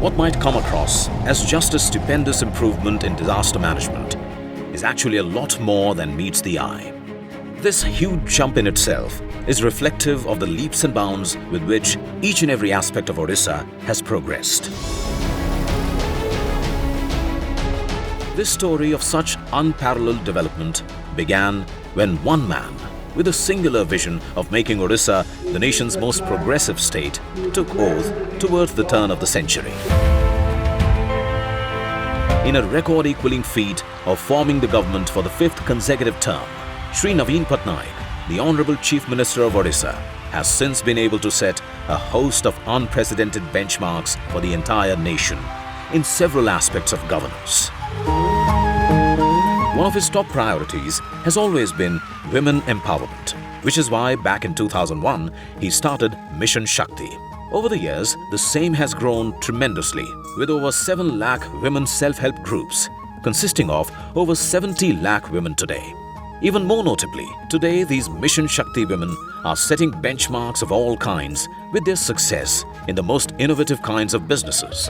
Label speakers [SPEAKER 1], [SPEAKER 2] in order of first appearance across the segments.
[SPEAKER 1] What might come across as just a stupendous improvement in disaster management is actually a lot more than meets the eye. This huge jump in itself is reflective of the leaps and bounds with which each and every aspect of Odisha has progressed. This story of such unparalleled development began when one man, with a singular vision of making Odisha the nation's most progressive state, took oath towards the turn of the century. In a record-equaling feat of forming the government for the 5th consecutive term, Shri Naveen Patnaik, the Honorable Chief Minister of Odisha, has since been able to set a host of unprecedented benchmarks for the entire nation in several aspects of governance. One of his top priorities has always been women empowerment, which is why back in 2001, he started Mission Shakti. Over the years, the same has grown tremendously, with over 7 lakh women self-help groups, consisting of over 70 lakh women today. Even more notably, today these Mission Shakti women are setting benchmarks of all kinds with their success in the most innovative kinds of businesses.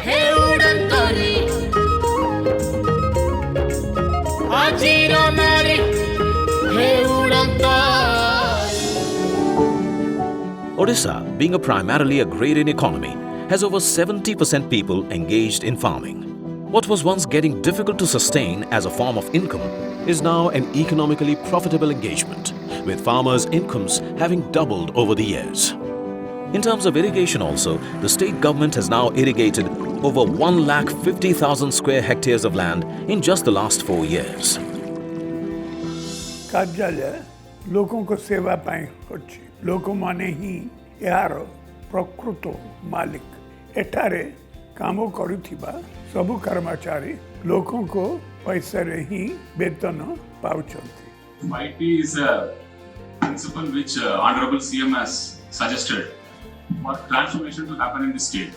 [SPEAKER 1] Odisha, being a primarily agrarian economy, has over 70% people engaged in farming. What was once getting difficult to sustain as a form of income is now an economically profitable engagement, with farmers' incomes having doubled over the years. In terms of irrigation also, the state government has now irrigated over 1,50,000 square hectares of land in just the last 4 years.
[SPEAKER 2] कार्यालय लोकों को सेवा पाई होची लोको माने ही यार प्रकृत मालिक एठारे कामो करुथिबा सबु कर्मचारी लोकों को पैसा रे ही वेतन पाउचंती.
[SPEAKER 3] 5T is a principle which Honorable CM has suggested for transformation to happen in the state.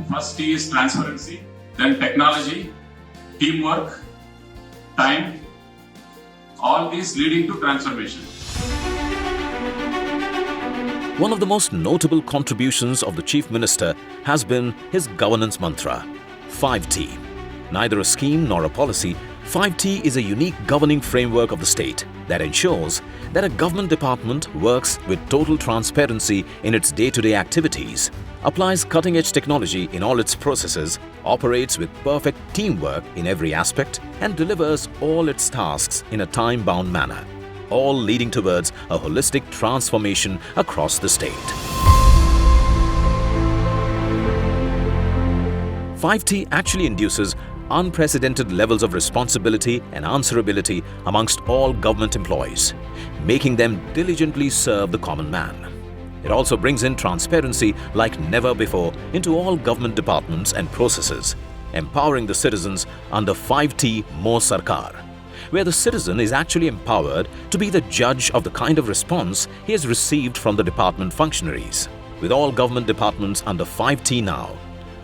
[SPEAKER 3] First T is transparency, then technology, teamwork, time, all these leading to transformation.
[SPEAKER 1] One of the most notable contributions of the Chief Minister has been his governance mantra, 5T. Neither a scheme nor a policy, 5T is a unique governing framework of the state that ensures that a government department works with total transparency in its day-to-day activities, applies cutting-edge technology in all its processes, operates with perfect teamwork in every aspect, and delivers all its tasks in a time-bound manner, all leading towards a holistic transformation across the state. 5T actually induces unprecedented levels of responsibility and answerability amongst all government employees, making them diligently serve the common man. It also brings in transparency like never before into all government departments and processes, empowering the citizens under 5T Mo Sarkar, where the citizen is actually empowered to be the judge of the kind of response he has received from the department functionaries. With all government departments under 5T now,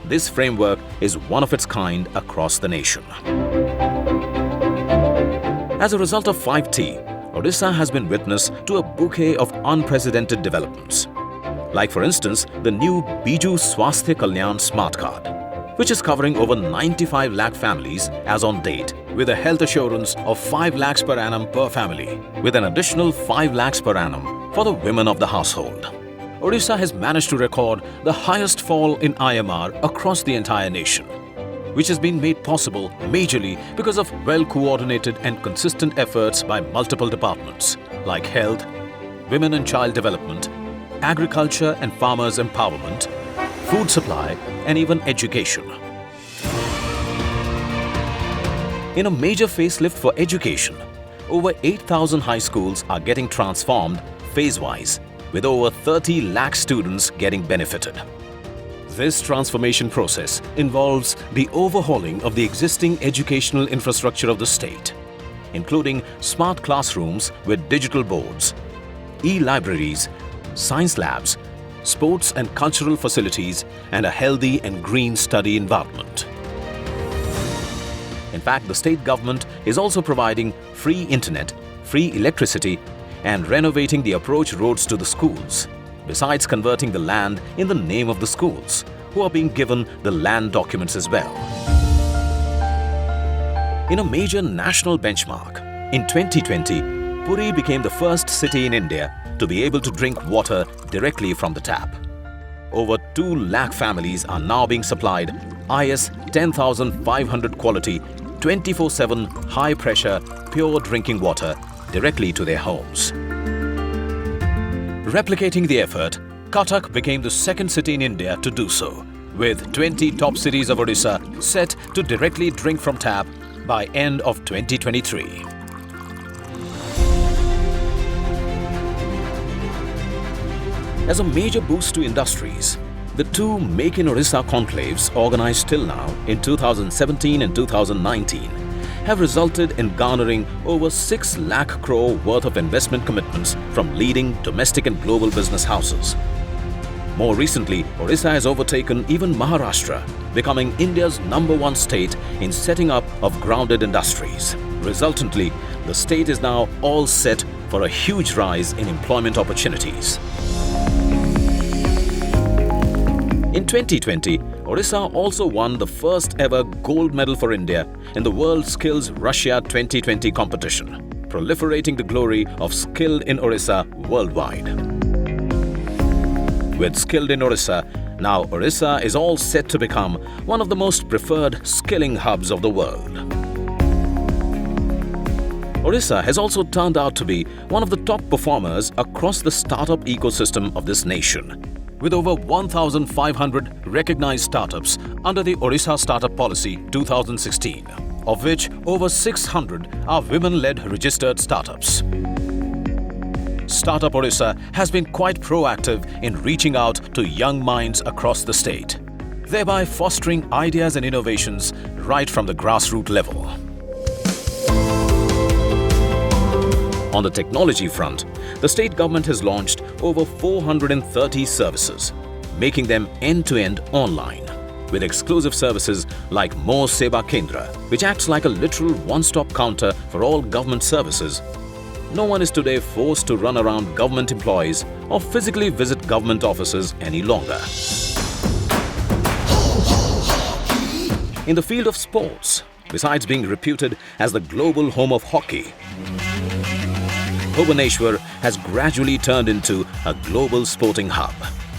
[SPEAKER 1] this framework is one of its kind across the nation. As a result of 5T, Odisha has been witness to a bouquet of unprecedented developments. Like for instance, the new Biju Swasthya Kalyan Smart Card, which is covering over 95 lakh families as on date, with a health assurance of 5 lakhs per annum per family, with an additional 5 lakhs per annum for the women of the household. Odisha has managed to record the highest fall in IMR across the entire nation, which has been made possible majorly because of well-coordinated and consistent efforts by multiple departments like health, women and child development, agriculture and farmers empowerment, food supply, and even education. In a major facelift for education, over 8,000 high schools are getting transformed phase-wise, with over 30 lakh students getting benefited. This transformation process involves the overhauling of the existing educational infrastructure of the state, including smart classrooms with digital boards, e-libraries, science labs, sports and cultural facilities, and a healthy and green study environment. In fact, the state government is also providing free internet, free electricity, and renovating the approach roads to the schools, besides converting the land in the name of the schools, who are being given the land documents as well. In a major national benchmark, in 2020, Puri became the first city in India to be able to drink water directly from the tap. Over 2 lakh families are now being supplied IS 10,500 quality 24/7 high pressure pure drinking water directly to their homes. Replicating the effort, Cuttack became the second city in India to do so, with 20 top cities of Odisha set to directly drink from tap by end of 2023. As a major boost to industries, the 2 Make in Odisha conclaves organized till now in 2017 and 2019 have resulted in garnering over 6 lakh crore worth of investment commitments from leading domestic and global business houses. More recently, Odisha has overtaken even Maharashtra, becoming India's #1 state in setting up of grounded industries. Resultantly, the state is now all set for a huge rise in employment opportunities. In 2020, Odisha also won the first ever gold medal for India in the World Skills Russia 2020 competition, proliferating the glory of Skilled in Odisha worldwide. With Skilled in Odisha, now Odisha is all set to become one of the most preferred skilling hubs of the world. Odisha has also turned out to be one of the top performers across the startup ecosystem of this nation, with over 1,500 recognized startups under the Odisha Startup Policy 2016, of which over 600 are women-led registered startups. Startup Odisha has been quite proactive in reaching out to young minds across the state, thereby fostering ideas and innovations right from the grassroots level. On the technology front, the state government has launched over 430 services, making them end-to-end online, with exclusive services like Mo Seva Kendra, which acts like a literal one-stop counter for all government services. No one is today forced to run around government employees or physically visit government offices any longer. In the field of sports, besides being reputed as the global home of hockey, Bhubaneswar has gradually turned into a global sporting hub,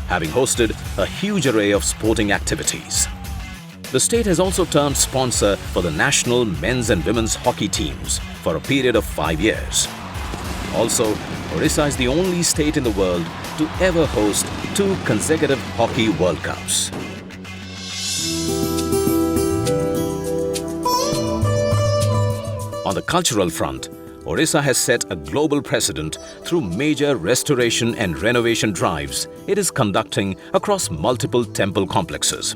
[SPEAKER 1] having hosted a huge array of sporting activities. The state has also turned sponsor for the national men's and women's hockey teams for a period of 5 years. Also, Odisha is the only state in the world to ever host 2 consecutive hockey World Cups. On the cultural front, Odisha has set a global precedent through major restoration and renovation drives it is conducting across multiple temple complexes,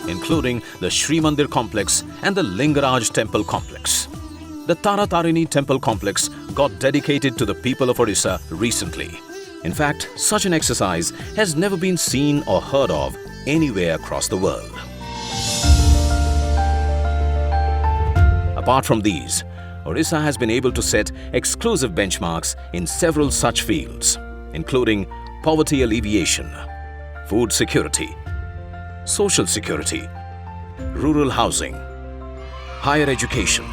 [SPEAKER 1] including the Sri Mandir complex and the Lingaraj temple complex. The Taratarini temple complex got dedicated to the people of Odisha recently. In fact, such an exercise has never been seen or heard of anywhere across the world. Apart from these, Odisha has been able to set exclusive benchmarks in several such fields, including poverty alleviation, food security, social security, rural housing, higher education,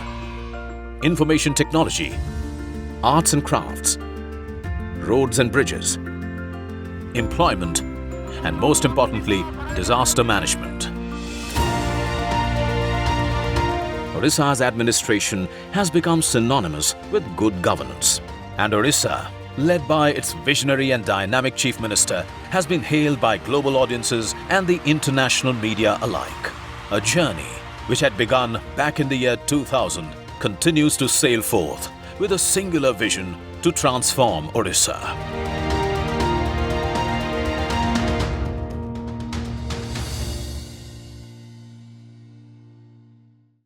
[SPEAKER 1] information technology, arts and crafts, roads and bridges, employment, and most importantly, disaster management. Odisha's administration has become synonymous with good governance, and Odisha, led by its visionary and dynamic Chief Minister, has been hailed by global audiences and the international media alike. A journey which had begun back in the year 2000 continues to sail forth with a singular vision to transform Odisha.